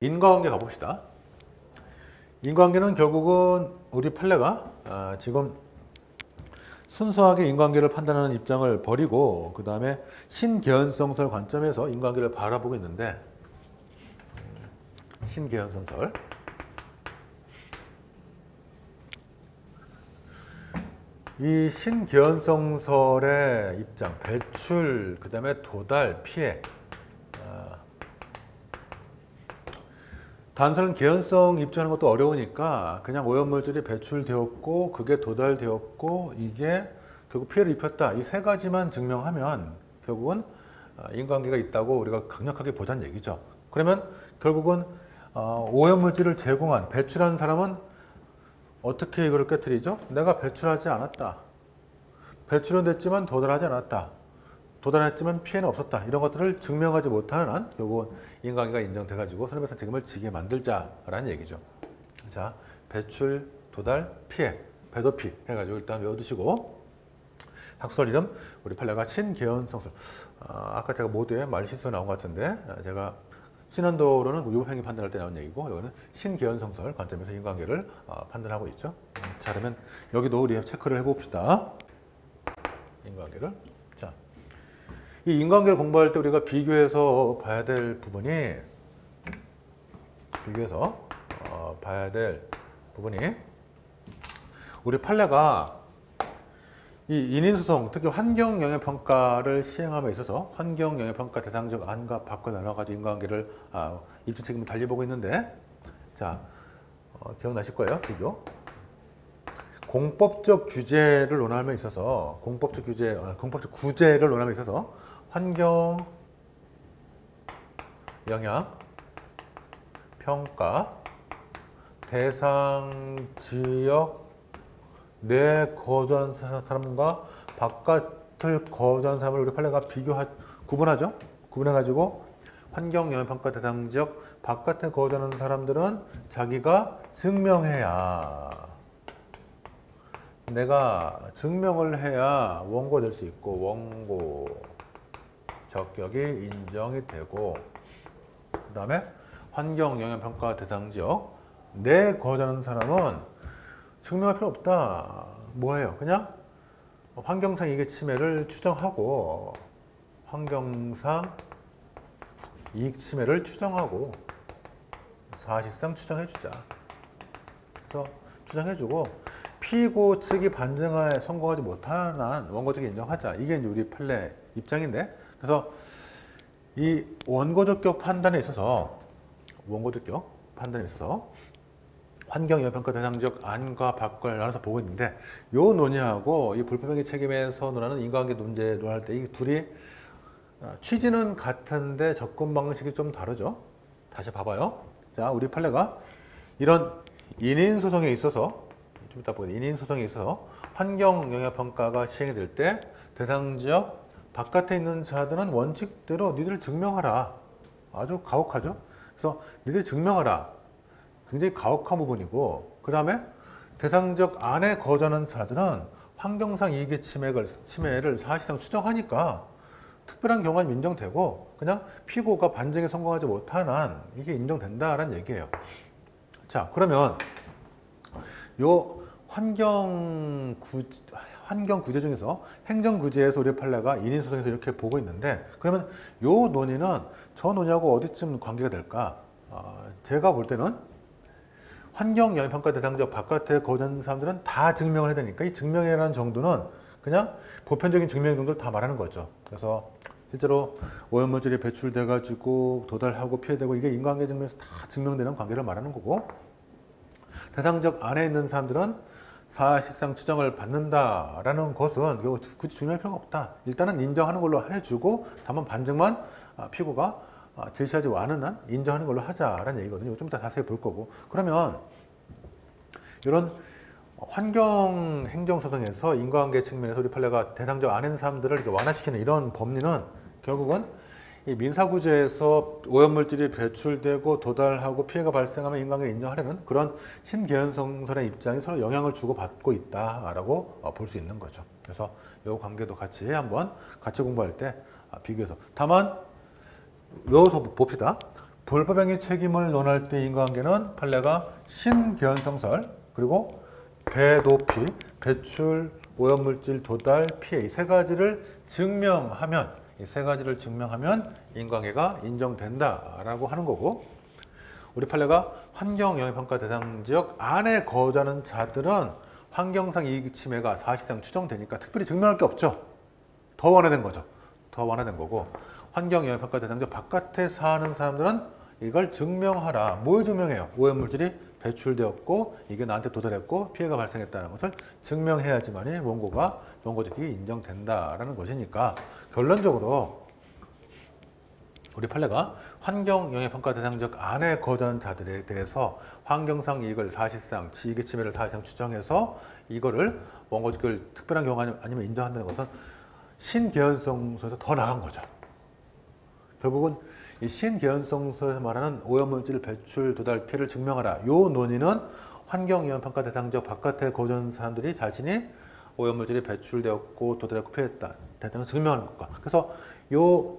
인과관계 가봅시다. 인과관계는 결국은 우리 판례가 지금 순수하게 인과관계를 판단하는 입장을 버리고 그 다음에 신개연성설 관점에서 인과관계를 바라보고 있는데, 신개연성설, 이 신개연성설의 입장, 배출, 그 다음에 도달, 피해. 단순 개연성 입증하는 것도 어려우니까 그냥 오염물질이 배출되었고 그게 도달되었고 이게 결국 피해를 입혔다, 이 세 가지만 증명하면 결국은 인과관계가 있다고 우리가 강력하게 보자는 얘기죠. 그러면 결국은 오염물질을 제공한, 배출한 사람은 어떻게 이걸 깨뜨리죠? 내가 배출하지 않았다, 배출은 됐지만 도달하지 않았다, 도달했지만 피해는 없었다, 이런 것들을 증명하지 못하는 한 결국은 인과관계가 인정돼가지고 손해배상 책임을 지게 만들자라는 얘기죠. 자, 배출, 도달, 피해, 배도피 해가지고 일단 외워두시고, 학설 이름 우리 판례가 신개연성설. 아까 제가 모두에 말실수가 나온 것 같은데, 제가 신한도로는 위법행위 판단할 때 나온 얘기고, 이거는 신개연성설 관점에서 인과관계를 판단하고 있죠. 자, 그러면 여기도 우리 체크를 해봅시다. 인과관계를. 자, 이 인과관계를 공부할 때 우리가 비교해서 봐야 될 부분이, 우리 판례가 이 인인소송, 특히 환경영향평가를 시행함에 있어서 환경영향평가 대상적 안과 밖을 나눠가지고 인과관계를 입증 책임을 달리 보고 있는데, 자, 기억나실 거예요. 비교. 공법적 규제를 논함에 있어서, 공법적 구제를 논함에 있어서 환경 영향 평가 대상 지역 내 거주하는 사람과 바깥을 거주하는 사람을 우리 판례가 구분하죠. 구분해가지고 환경 영향 평가 대상 지역 바깥에 거주하는 사람들은 자기가 증명해야, 내가 증명을 해야 원고 될 수 있고, 원고 적격이 인정이 되고, 그 다음에 환경영향평가 대상지역 내 거주하는 사람은 증명할 필요 없다. 뭐예요? 그냥 환경상 이익의 침해를 추정하고, 환경상 이익 침해를 추정하고 사실상 추정해주자. 그래서 추정해주고 피고 측이 반증하에 성공하지 못한 한 원고적이 인정하자. 이게 이제 우리 판례 입장인데, 그래서 이 원고적격 판단에 있어서, 환경영향평가 대상적 안과 밖을 나눠서 보고 있는데, 요 논의하고 이 불법행위 책임에서 논하는 인과관계 문제 논할 때 이 둘이 취지는 같은데 접근 방식이 좀 다르죠. 다시 봐봐요. 자, 우리 판례가 이런 인인소송에 있어서, 좀 이따 보겠습니다. 인인소송에 있어서 환경영향평가가 시행이 될 때 대상지역 바깥에 있는 자들은 원칙대로 니들 증명하라. 아주 가혹하죠. 그래서 니들 증명하라. 굉장히 가혹한 부분이고, 그 다음에 대상지역 안에 거주하는 자들은 환경상 이익의 침해를 사실상 추정하니까 특별한 경우는 인정되고, 그냥 피고가 반증에 성공하지 못한 한 이게 인정된다라는 얘기예요. 자, 그러면 요 환경구제 중에서 행정구제에서 우리 판례가 인인소송에서 이렇게 보고 있는데, 그러면 요 논의는 저 논의하고 어디쯤 관계가 될까? 제가 볼 때는 환경영향평가 대상지역 바깥에 거주하는 사람들은 다 증명을 해야 되니까 이 증명이라는 정도는 그냥 보편적인 증명 정도를 다 말하는 거죠. 그래서 실제로 오염물질이 배출돼 가지고 도달하고 피해되고 이게 인과관계 증명에서 다 증명되는 관계를 말하는 거고, 대상지역 안에 있는 사람들은 사실상 추정을 받는다라는 것은 굳이 중요할 필요가 없다. 일단은 인정하는 걸로 해주고, 다만 반증만 피고가 제시하지 않은 한 인정하는 걸로 하자라는 얘기거든요. 좀 이따 자세히 볼 거고. 그러면 이런 환경 행정소송에서 인과관계 측면에서 우리 판례가 대상적 안에 있는 사람들을 이렇게 완화시키는 이런 법리는 결국은 이 민사구제에서 오염물질이 배출되고 도달하고 피해가 발생하면 인과관계를 인정하려는 그런 신개연성설의 입장이 서로 영향을 주고받고 있다라고 볼 수 있는 거죠. 그래서 이 관계도 같이 한번 같이 공부할 때 비교해서, 다만 외워서 봅시다. 불법행위 책임을 논할 때 인과관계는 판례가 신견성설, 그리고 배도피, 배출, 오염물질 도달, 피해 이 세 가지를 증명하면 인과관계가 인정된다라고 하는 거고, 우리 판례가 환경영향평가 대상 지역 안에 거주하는 자들은 환경상 이익 침해가 사실상 추정되니까 특별히 증명할 게 없죠. 더 완화된 거죠. 더 완화된 거고, 환경영향평가 대상 지역 바깥에 사는 사람들은 이걸 증명하라. 뭘 증명해요? 오염물질이 배출되었고 이게 나한테 도달했고 피해가 발생했다는 것을 증명해야지만이 원고적이 인정된다라는 것이니까, 결론적으로 우리 판례가 환경영향평가 대상 지역 안에 거주하는 자들에 대해서 환경상 이익을 사실상 이익의 침해를 사실상 추정해서 이거를 원고적을 특별한 경우 아니면 인정한다는 것은 신개연성서에서 더 나간 거죠. 결국은 이 신개연성서에서 말하는 오염물질 배출 도달 피해를 증명하라. 요 논의는 환경영향평가 대상 지역 바깥에 거주하는 사람들이 자신이 오염물질이 배출되었고 도달했고 피해했다는 걸 증명하는 것과, 그래서 요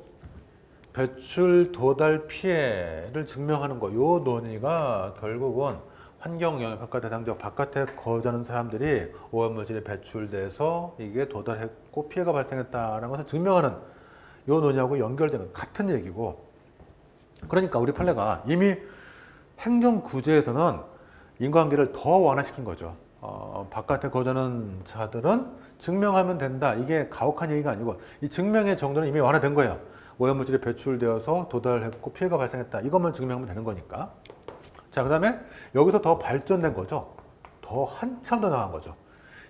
배출 도달 피해를 증명하는 거, 요 논의가 결국은 환경영향평가 대상 지역 바깥에 거주하는 사람들이 오염물질이 배출돼서 이게 도달했고 피해가 발생했다는 것을 증명하는 요 논의하고 연결되는 같은 얘기고, 그러니까 우리 판례가 이미 행정구제에서는 인과관계를 더 완화시킨 거죠. 바깥에 거주하는 자들은 증명하면 된다. 이게 가혹한 얘기가 아니고 이 증명의 정도는 이미 완화된 거예요. 오염물질이 배출되어서 도달했고 피해가 발생했다. 이것만 증명하면 되는 거니까. 자, 그 다음에 여기서 더 발전된 거죠. 더 한참 더 나간 거죠.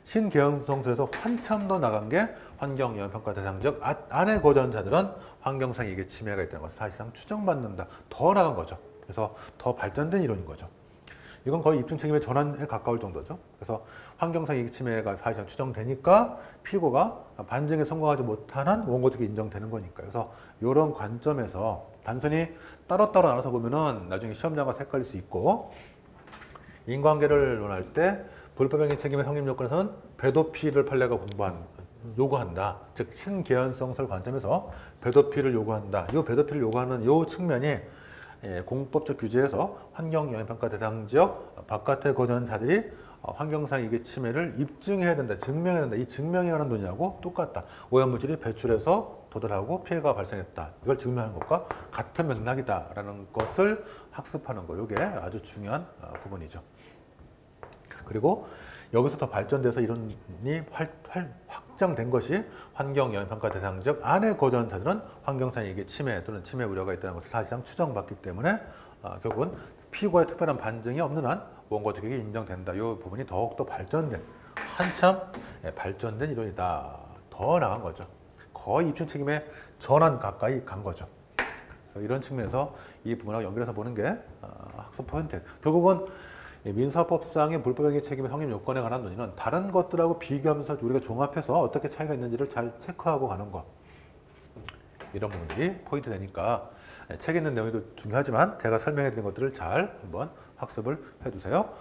신개연성서에서 한참 더 나간 게 환경영향평가 대상 지역 안에 거주하는 자들은 환경상 이익의 침해가 있다는 것을 사실상 추정받는다. 더 나간 거죠. 그래서 더 발전된 이론인 거죠. 이건 거의 입증 책임의 전환에 가까울 정도죠. 그래서 환경상 이익 침해가 사실상 추정되니까 피고가 반증에 성공하지 못하는 원고적이 인정되는 거니까. 그래서 이런 관점에서 단순히 따로따로 나눠서 보면은 나중에 시험장과 헷갈릴 수 있고, 인과관계를 논할 때 불법행위 책임의 성립 요건에서는 배도피를 판례가 요구한다. 즉 신개연성설 관점에서 배도피를 요구한다. 이 배도피를 요구하는 이 측면이 공법적 규제에서 환경영향평가 대상 지역 바깥에 거주하는 자들이 환경상 이익의 침해를 입증해야 된다, 증명해야 된다. 이 증명에 관한 논의하고 똑같다. 오염물질이 배출해서 도달하고 피해가 발생했다. 이걸 증명하는 것과 같은 맥락이다라는 것을 학습하는 거. 이게 아주 중요한 부분이죠. 그리고 여기서 더 발전돼서 이론이 확장된 것이 환경영향평가 대상 지역 안에 거주하는 자들은 환경상 이익의 침해 또는 침해 우려가 있다는 것을 사실상 추정받기 때문에 결국은 피고의 특별한 반증이 없는 한 원고적이 인정된다. 이 부분이 더욱더 발전된, 한참 발전된 이론이다. 더 나간 거죠. 거의 입증 책임의 전환 가까이 간 거죠. 그래서 이런 측면에서 이 부분하고 연결해서 보는 게 학습 포인트. 결국은 민사법상의 불법행위 책임의 성립 요건에 관한 논의는 다른 것들하고 비교하면서 우리가 종합해서 어떻게 차이가 있는지를 잘 체크하고 가는 것. 이런 부분들이 포인트 되니까 책에 있는 내용도 중요하지만 제가 설명해 드린 것들을 잘 한번 학습을 해 두세요.